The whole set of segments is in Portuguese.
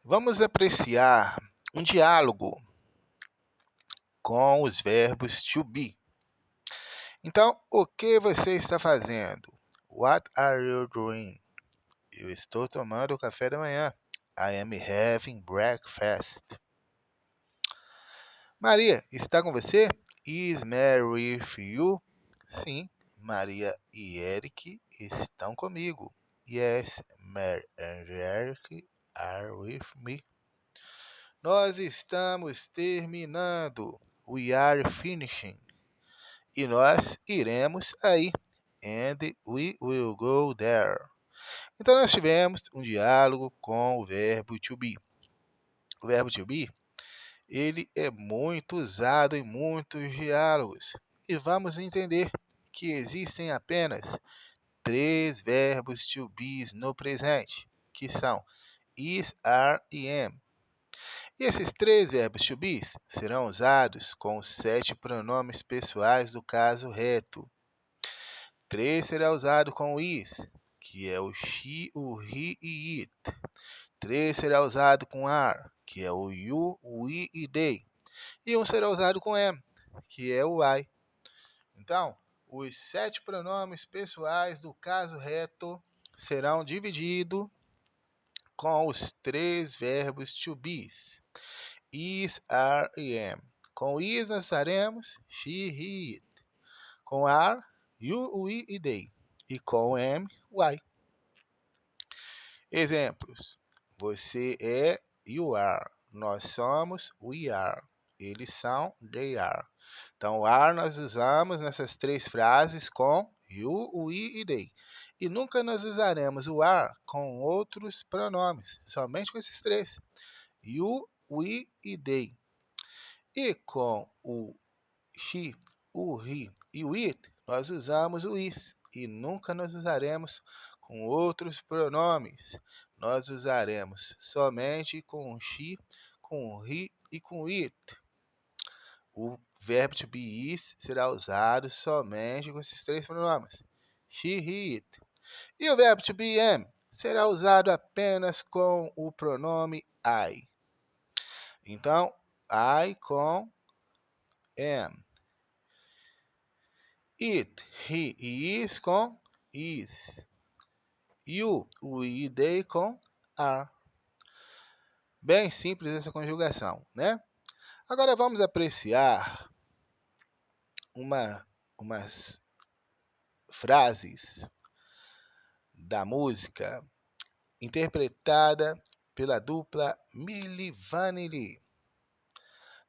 Vamos apreciar um diálogo com os verbos to be. Então, o que você está fazendo? What are you doing? Eu estou tomando café da manhã. I am having breakfast. Maria, está com você? Is Mary with you? Sim, Maria e Eric estão comigo. Yes, Mary and Eric are with me. Nós estamos terminando. We are finishing. E nós iremos aí. And we will go there. Então nós tivemos um diálogo com o verbo to be. O verbo to be, ele é muito usado em muitos diálogos. E vamos entender que existem apenas 3 verbos to be no presente, que são is, are e am. E esses 3 verbos to be serão usados com os 7 pronomes pessoais do caso reto. 3 será usado com o is, que é o she, o he e it. 3 será usado com are, que é o you, o we e they. E 1 será usado com am, que é o I. Então, os 7 pronomes pessoais do caso reto serão divididos com os 3 verbos to be. Is, are e am. Com is nós usaremos she, he, it. Com are, you, we e they. E com am, why. Exemplos. Você é, you are. Nós somos, we are. Eles são, they are. Então, o are nós usamos nessas 3 frases com you, we e they. E nunca nós usaremos o are com outros pronomes, somente com esses 3. You, we e they. E com o she, o he e o it, nós usamos o is. E nunca nós usaremos com outros pronomes. Nós usaremos somente com o she, com o he e com o it. O verbo to be is será usado somente com esses 3 pronomes. She, he, it. E o verbo to be am será usado apenas com o pronome I. Então, I com am. It, he e is com is. You, we e they com are. Bem simples essa conjugação, né? Agora vamos apreciar umas frases da música interpretada pela dupla Milli Vanilli.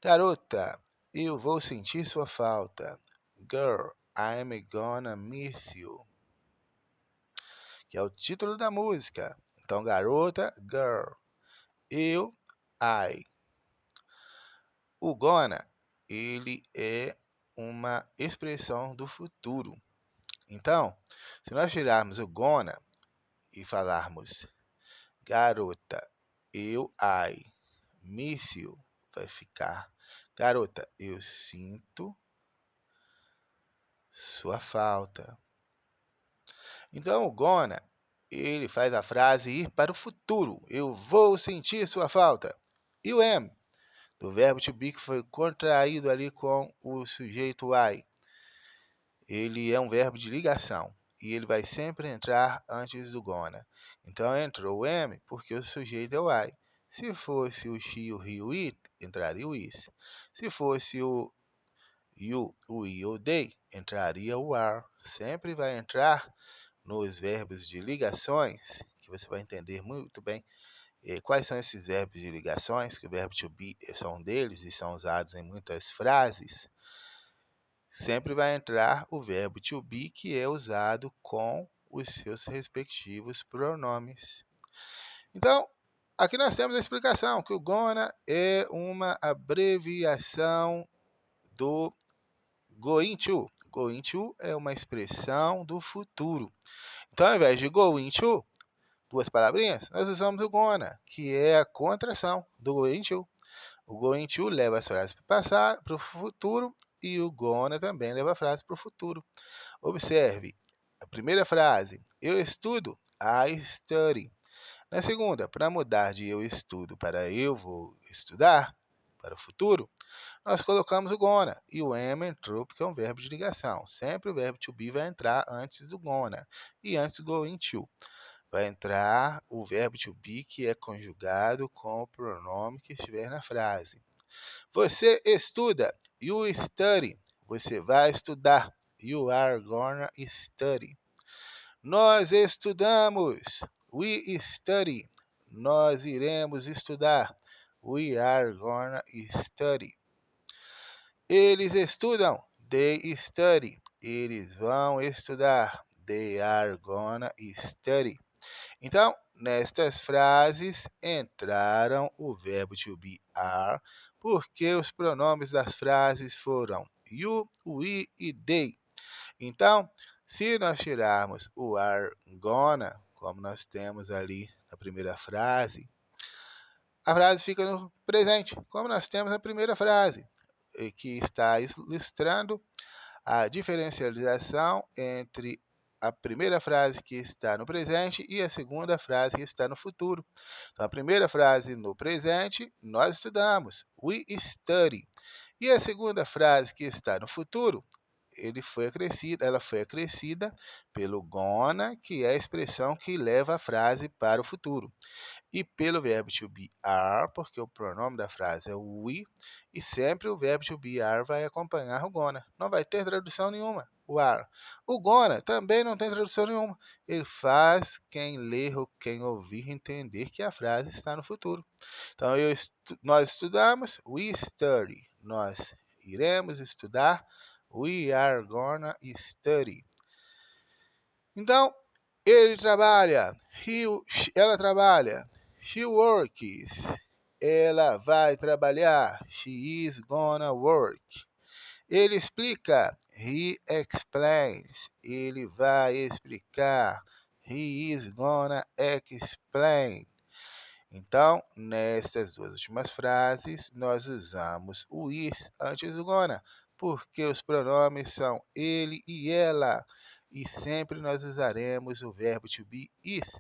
Garota, eu vou sentir sua falta. Girl, I'm gonna miss you. Que é o título da música. Então, garota, girl. Eu, I. O gonna, ele é uma expressão do futuro. Então, se nós tirarmos o gonna e falarmos garota, eu, I, miss you, vai ficar garota, eu sinto sua falta. Então, o gonna, ele faz a frase ir para o futuro. Eu vou sentir sua falta. E o am, do verbo to be, que foi contraído ali com o sujeito I. Ele é um verbo de ligação e ele vai sempre entrar antes do gonna. Então, entrou o am porque o sujeito é o I. Se fosse o she, o he, o it, entraria o is. Se fosse o you, o we ou they, entraria o are. Sempre vai entrar nos verbos de ligações, que você vai entender muito bem quais são esses verbos de ligações, que o verbo to be são um deles e são usados em muitas frases. Sempre vai entrar o verbo to be, que é usado com os seus respectivos pronomes. Então, aqui nós temos a explicação que o gonna é uma abreviação do going to. Going to é uma expressão do futuro. Então, ao invés de going to, 2 palavrinhas, nós usamos o gonna, que é a contração do going to. O going to leva as frases para o futuro e o gonna também leva a frase para o futuro. Observe a primeira frase. Eu estudo. I study. Na segunda, para mudar de eu estudo para eu vou estudar, para o futuro, nós colocamos o gonna e o am entrou porque é um verbo de ligação. Sempre o verbo to be vai entrar antes do gonna e antes do going to. Vai entrar o verbo to be que é conjugado com o pronome que estiver na frase. Você estuda, you study. Você vai estudar, you are gonna study. Nós estudamos, we study. Nós iremos estudar, we are gonna study. Eles estudam, they study. Eles vão estudar, they are gonna study. Então, nestas frases entraram o verbo to be are, porque os pronomes das frases foram you, we e they. Então, se nós tirarmos o are gonna, como nós temos ali na primeira frase, a frase fica no presente, como nós temos na primeira frase, que está ilustrando a diferencialização entre a primeira frase que está no presente e a segunda frase que está no futuro. Então, a primeira frase no presente, nós estudamos, we study. E a segunda frase que está no futuro, ela foi acrescida pelo gonna, que é a expressão que leva a frase para o futuro. E pelo verbo to be are, porque o pronome da frase é o we, e sempre o verbo to be are vai acompanhar o gonna. Não vai ter tradução nenhuma, o are. O gonna também não tem tradução nenhuma. Ele faz quem ler ou quem ouvir entender que a frase está no futuro. Então, nós estudamos, we study. Nós iremos estudar, we are gonna study. Então, ele trabalha, ela trabalha, she works, ela vai trabalhar, she is gonna work. Ele explica, he explains, ele vai explicar, he is gonna explain. Então, nestas duas últimas frases, nós usamos o is antes do gonna, porque os pronomes são ele e ela, e sempre nós usaremos o verbo to be is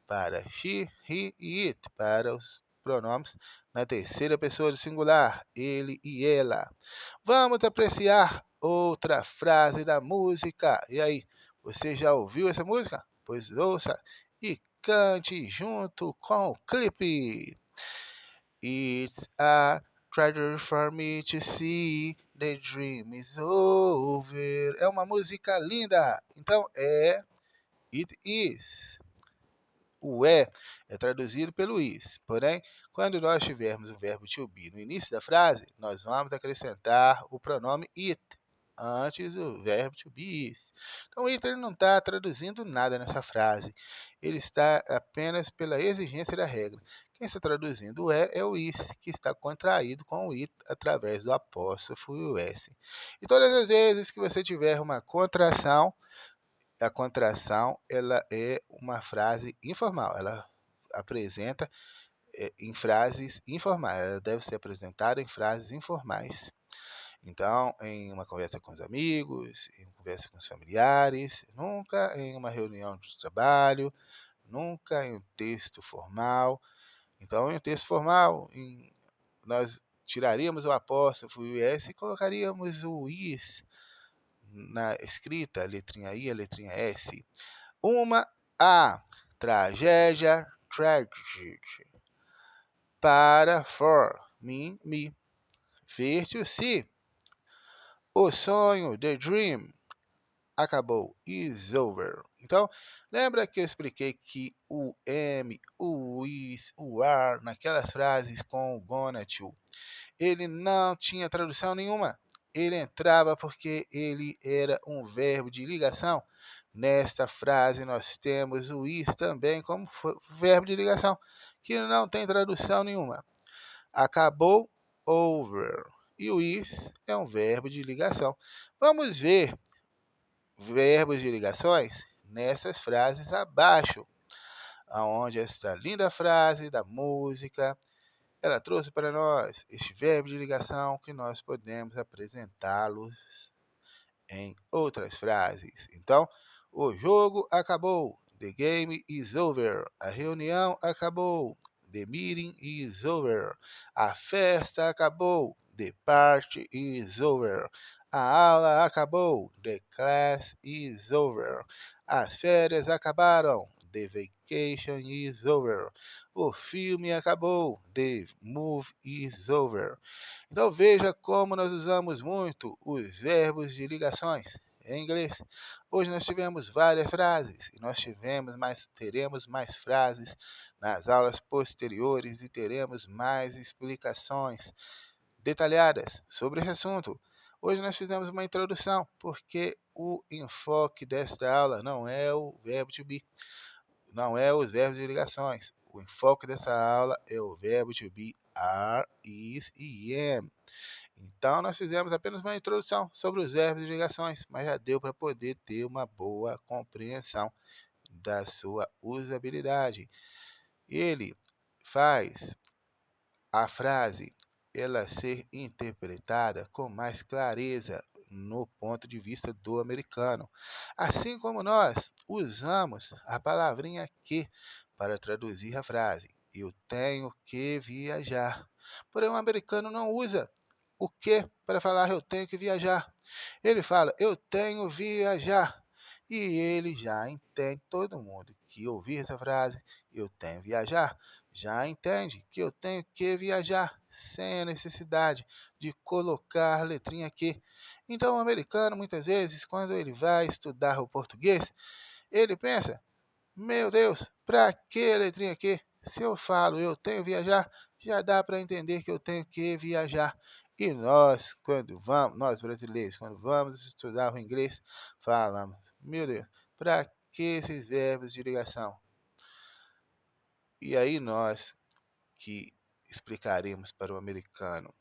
para she, he e it, para os pronomes na terceira pessoa do singular, ele e ela. Vamos apreciar outra frase da música. E aí, você já ouviu essa música? Pois ouça e cante junto com o clipe. It's a treasure for me to see, the dream is over. É uma música linda. Então it is. O é traduzido pelo is. Porém, quando nós tivermos o verbo to be no início da frase, nós vamos acrescentar o pronome it antes do verbo to be is. Então, o it não está traduzindo nada nessa frase. Ele está apenas pela exigência da regra. Quem está traduzindo o é o is, que está contraído com o it através do apóstrofo e o s. E todas as vezes que você tiver uma contração, a contração ela é uma frase informal. Ela apresenta em frases informais. Ela deve ser apresentada em frases informais. Então, em uma conversa com os amigos, em uma conversa com os familiares, nunca em uma reunião de trabalho, nunca em um texto formal. Então, em um texto formal, nós tiraríamos o apóstrofo e o s e colocaríamos o is na escrita, a letrinha I, a letrinha S. A tragédia, tragic. Para, for, me. Virtue-se. O sonho, the dream, acabou, is over. Então, lembra que eu expliquei que o am, o is, o are, naquelas frases com o gonna to, ele não tinha tradução nenhuma. Ele entrava porque ele era um verbo de ligação. Nesta frase nós temos o is também como verbo de ligação, que não tem tradução nenhuma. Acabou, over. E o is é um verbo de ligação. Vamos ver verbos de ligações nessas frases abaixo, aonde esta linda frase da música ela trouxe para nós este verbo de ligação que nós podemos apresentá-los em outras frases. Então, o jogo acabou. The game is over. A reunião acabou. The meeting is over. A festa acabou. The party is over. A aula acabou. The class is over. As férias acabaram. The vacation is over. O filme acabou. The movie is over. Então veja como nós usamos muito os verbos de ligações em inglês. Hoje nós tivemos várias frases e teremos mais frases nas aulas posteriores e teremos mais explicações detalhadas sobre esse assunto. Hoje nós fizemos uma introdução, porque o enfoque desta aula não é o verbo to be, não é os verbos de ligações. O enfoque dessa aula é o verbo to be, are, is e am. Então, nós fizemos apenas uma introdução sobre os verbos de ligações, mas já deu para poder ter uma boa compreensão da sua usabilidade. Ele faz a frase ela ser interpretada com mais clareza no ponto de vista do americano. Assim como nós usamos a palavrinha que para traduzir a frase. Eu tenho que viajar. Porém, o americano não usa o que para falar eu tenho que viajar. Ele fala eu tenho viajar. E ele já entende, todo mundo que ouvir essa frase, eu tenho viajar, já entende que eu tenho que viajar, sem a necessidade de colocar a letrinha aqui. Então, o americano, muitas vezes, quando ele vai estudar o português, ele pensa, meu Deus, para que a letrinha aqui? Se eu falo eu tenho viajar, já dá para entender que eu tenho que viajar. E nós, nós brasileiros, quando vamos estudar o inglês, falamos, meu Deus, para que esses verbos de ligação? E aí nós que explicaremos para o americano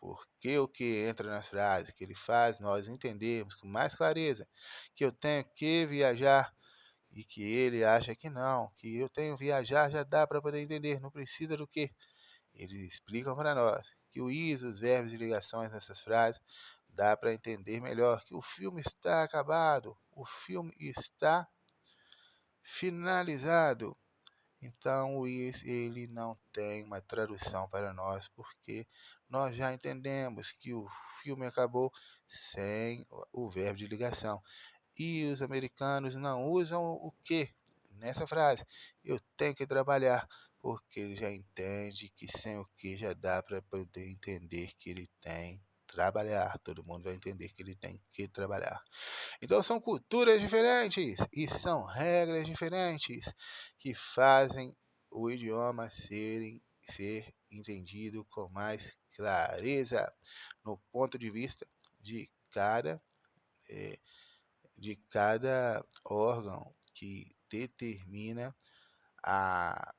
porque o que entra nas frases que ele faz, nós entendemos com mais clareza que eu tenho que viajar e que ele acha que não, que eu tenho viajar já dá para poder entender, não precisa do que. Eles explicam para nós que o is, os verbos de ligações nessas frases, dá para entender melhor que o filme está acabado, o filme está finalizado. Então, o is ele não tem uma tradução para nós, porque nós já entendemos que o filme acabou sem o verbo de ligação. E os americanos não usam o que nessa frase. Eu tenho que trabalhar, porque ele já entende que sem o que já dá para poder entender que ele tem que trabalhar. Todo mundo vai entender que ele tem que trabalhar. Então são culturas diferentes e são regras diferentes que fazem o idioma ser entendido com mais clareza no ponto de vista de eh, cada órgão que determina a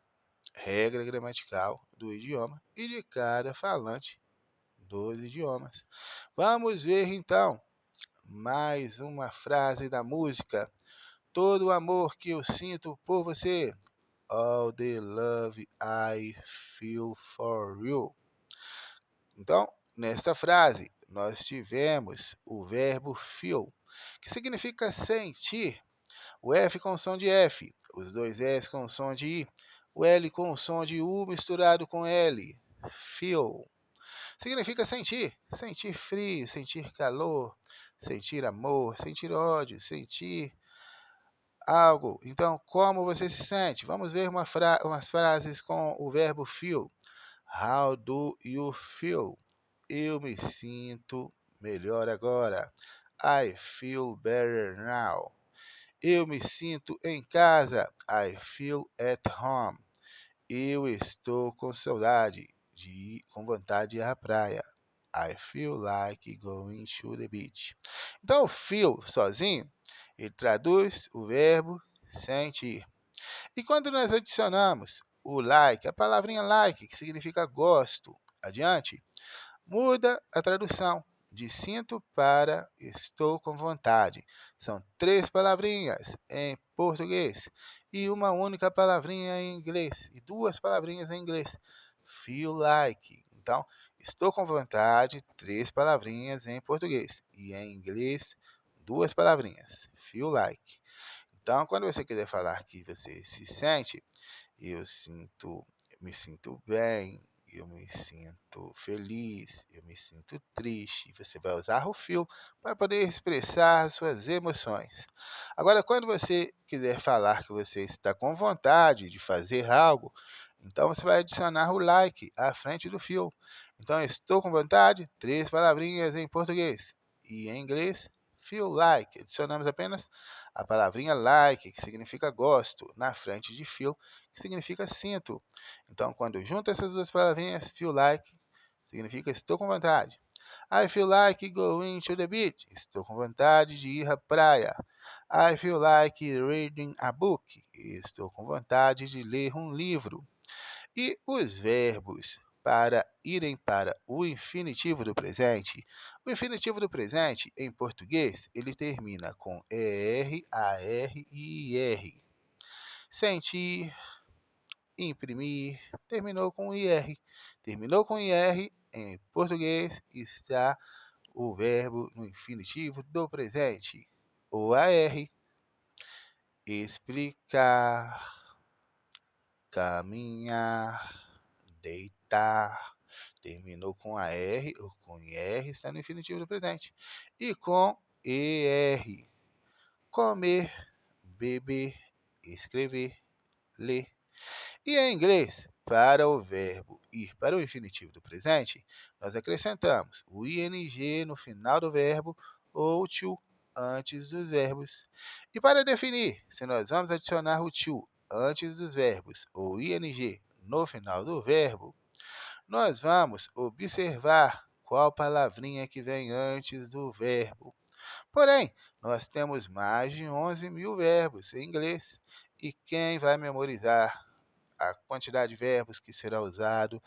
regra gramatical do idioma e de cada falante dos idiomas. Vamos ver então mais uma frase da música. Todo o amor que eu sinto por você. All the love I feel for you. Então, nesta frase, nós tivemos o verbo feel, que significa sentir. O F com som de F, os dois S com som de I, o L com som de U misturado com L. Feel. Significa sentir. Sentir frio, sentir calor, sentir amor, sentir ódio, sentir algo. Então, como você se sente? Vamos ver umas frases com o verbo feel. How do you feel? Eu me sinto melhor agora. I feel better now. Eu me sinto em casa. I feel at home. Eu estou com saudade com vontade de ir à praia. I feel like going to the beach. Então, o feel sozinho, ele traduz o verbo sentir. E quando nós adicionamos o like, a palavrinha like, que significa gosto, adiante, muda a tradução de sinto para estou com vontade. São três palavrinhas em português e uma única palavrinha em inglês e duas palavrinhas em inglês. Feel like. Então, estou com vontade, três palavrinhas em português e em inglês, duas palavrinhas. Feel like. Então, quando você quiser falar que você se sente, me sinto bem, eu me sinto feliz, eu me sinto triste. Você vai usar o feel para poder expressar suas emoções. Agora, quando você quiser falar que você está com vontade de fazer algo, então você vai adicionar o like à frente do feel. Então, estou com vontade, 3 palavrinhas em português. E em inglês, feel like. Adicionamos apenas a palavrinha like, que significa gosto, na frente de feel, que significa sinto. Então, quando junta essas duas palavrinhas, feel like, significa estou com vontade. I feel like going to the beach. Estou com vontade de ir à praia. I feel like reading a book. Estou com vontade de ler um livro. E os verbos para irem para o infinitivo do presente. O infinitivo do presente, em português, ele termina com ER, AR e IR. Sentir, imprimir, terminou com IR. Terminou com IR, em português, está o verbo no infinitivo do presente. O AR, explicar, caminhar, deitar. Terminou com AR ou com IR, está no infinitivo do presente. E com ER, comer, beber, escrever, ler. E em inglês, para o verbo ir para o infinitivo do presente, nós acrescentamos o ing no final do verbo ou to antes dos verbos. E para definir se nós vamos adicionar o to antes dos verbos ou ing no final do verbo, nós vamos observar qual palavrinha que vem antes do verbo. Porém, nós temos mais de 11 mil verbos em inglês e quem vai memorizar a quantidade de verbos que será usado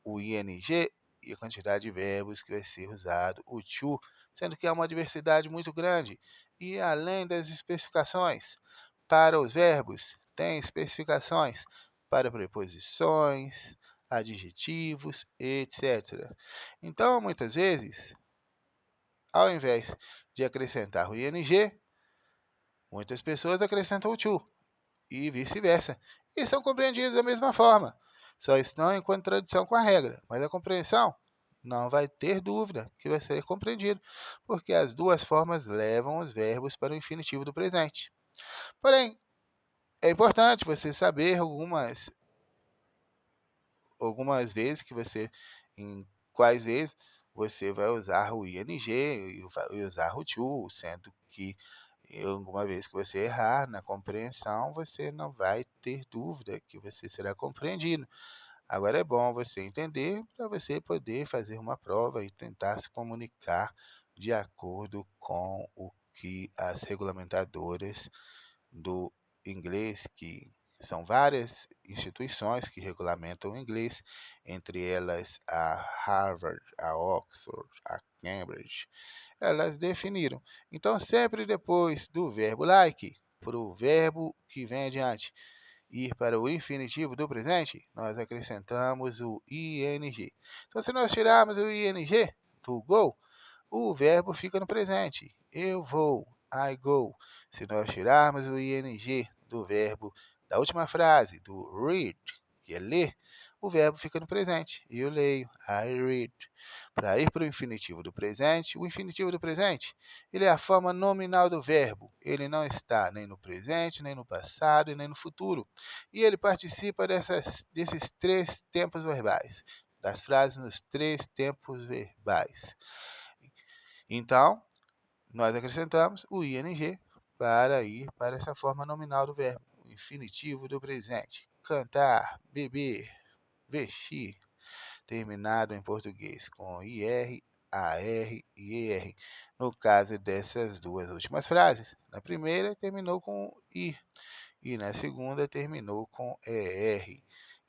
o ing e a quantidade de verbos que vai ser usado o to, sendo que há uma diversidade muito grande. E além das especificações para os verbos, tem especificações para preposições, adjetivos, etc. Então, muitas vezes, ao invés de acrescentar o ing, muitas pessoas acrescentam o to e vice-versa, e são compreendidos da mesma forma. Só estão em contradição com a regra, mas a compreensão não vai ter dúvida que vai ser compreendido, porque as duas formas levam os verbos para o infinitivo do presente. Porém, é importante você saber algumas vezes em quais vezes você vai usar o ing e vai usar o to, sendo que alguma vez que você errar na compreensão, você não vai ter dúvida que você será compreendido. Agora é bom você entender para você poder fazer uma prova e tentar se comunicar de acordo com o que as regulamentadoras do inglês, que são várias instituições que regulamentam o inglês, entre elas a Harvard, a Oxford, a Cambridge, elas definiram. Então, sempre depois do verbo like, para o verbo que vem adiante, ir para o infinitivo do presente, nós acrescentamos o ing. Então, se nós tirarmos o ing do go, o verbo fica no presente. Eu vou, I go. Se nós tirarmos o ing do verbo da última frase, do read, que é ler, o verbo fica no presente. Eu leio, I read. Para ir para o infinitivo do presente, o infinitivo do presente, ele é a forma nominal do verbo. Ele não está nem no presente, nem no passado e nem no futuro. E ele participa desses três tempos verbais, das frases nos três tempos verbais. Então, nós acrescentamos o ing para ir para essa forma nominal do verbo, o infinitivo do presente. Cantar, beber, vestir, terminado em português com ir, ar e er. No caso dessas duas últimas frases, na primeira terminou com ir e na segunda terminou com er.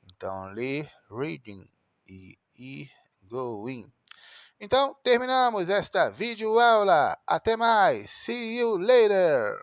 Então, ler, reading e ir, going. Então, terminamos esta videoaula. Até mais. See you later.